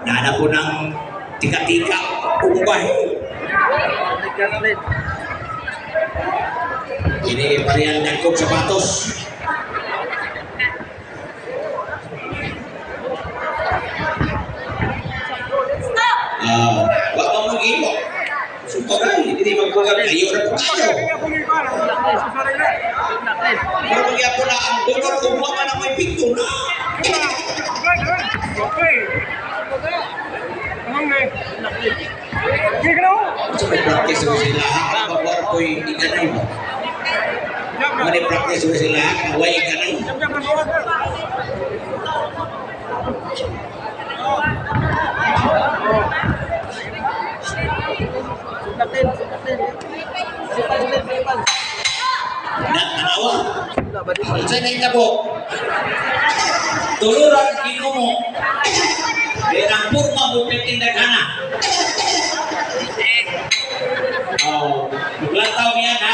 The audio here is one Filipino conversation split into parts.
Nana po ng tika-tika. Umubay. Ini varian Jacob sapatos. Wag mo mag-ibo. Sumpagay, hindi magpagay. Ayaw na po kayo. Pero mag-iabo na ang donor kung mga na may pinto na. So, may-practice mo sila. Kapag ako'y ikanay mo. May-practice mo sila. Kaway ikanay. Nakanawa. Saan na ito po? Tuluran kino mo. Berang purma mo pitindag na. Maglataw niya na.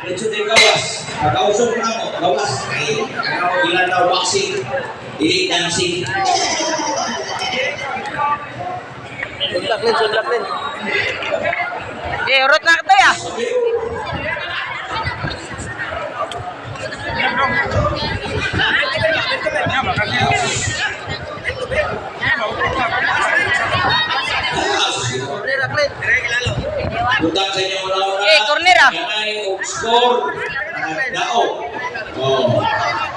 Medyo din gawas. Pagkausok na mo. Gawas. Ay, ilan daw boxing. Ili dancing. Sundak din. Urot na kita ya. Bukan sa inyo una-una. Corner ah. Ganay score. Dao.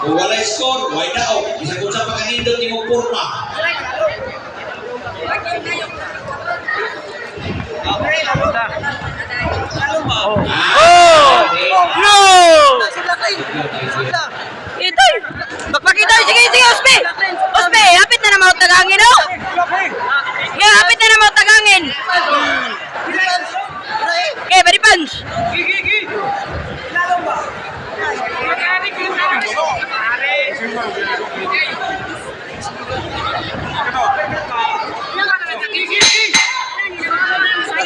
Kung walay score, way dao. Isa kung sa pagkanindot ni mong purma. No! Itoy! Magpakita! Sige, Ospe! Ospe, hapit na naman tagangin, no? Yeah, hapit na naman tagangin! Okay, body punch!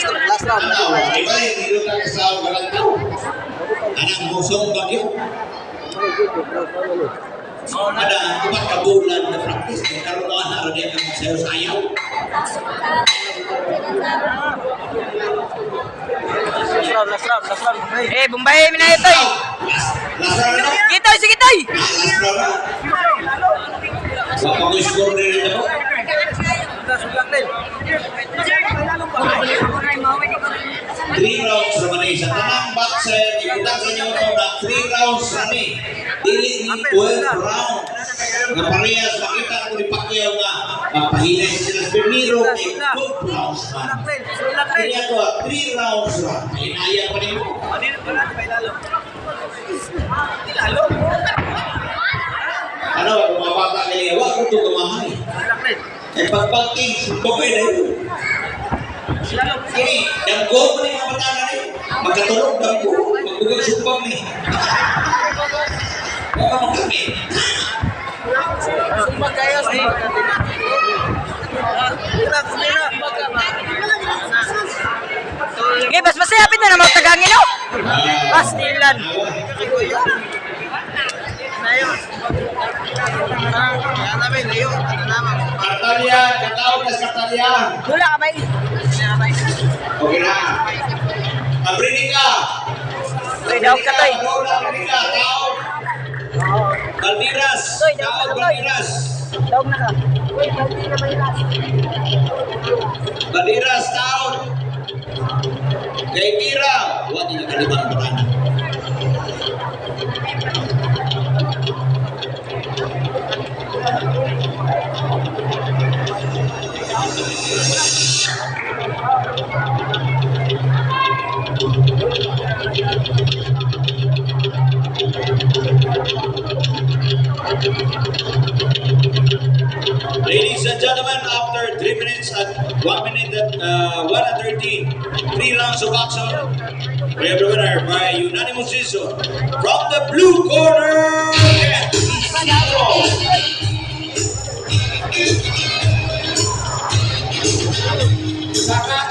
Last round. Anang musong bagyo. Ada 4 kabulan na practice. Karoon na araw niya ang sayaw-sayaw. Last round. Eh, Bombay, mina ito eh. Last round na. Gitoy, sige toy! Last round na. Baka ko score din ito. 3 rounds naman eh. Sa tanang boxer, ikutan sa inyo ito na 3 rounds namin. Dili ni 12 rounds. Nga parehas, makita ko ni Pacquiao nga pahinay sila sa Primero kay 12 rounds man. Kaya ko, 3 rounds lang. Hinaya pa rin mo. Ano, bumabata kayo, wag ko ito kumahay. Eh, pagpagking, sumpagay na yun. Sige, damgo mo na yung mga bata na rin. Magkatulog, damgo. Magbugang sumpag ni. Huwag ka magkami. Sumpag kayo, okay, mas masayapin na naman tagangin, no? Pastilan. Kartalyan, katawag na sa Kartalyan. Dula ka ba eh? Okay na. Abrinig ka. Okay, daw ka toy. Abrinig ka, tawag. Baldiras. Tawag Baldiras. Daog na ka. Baldiras, tawag. Kay Kira. Huwag niya kalimutan ang batanan. Ladies and gentlemen, after 3 minutes and 1 minute and 1:13, 3 rounds of action, we have the winner by unanimous decision from the blue corner. Saka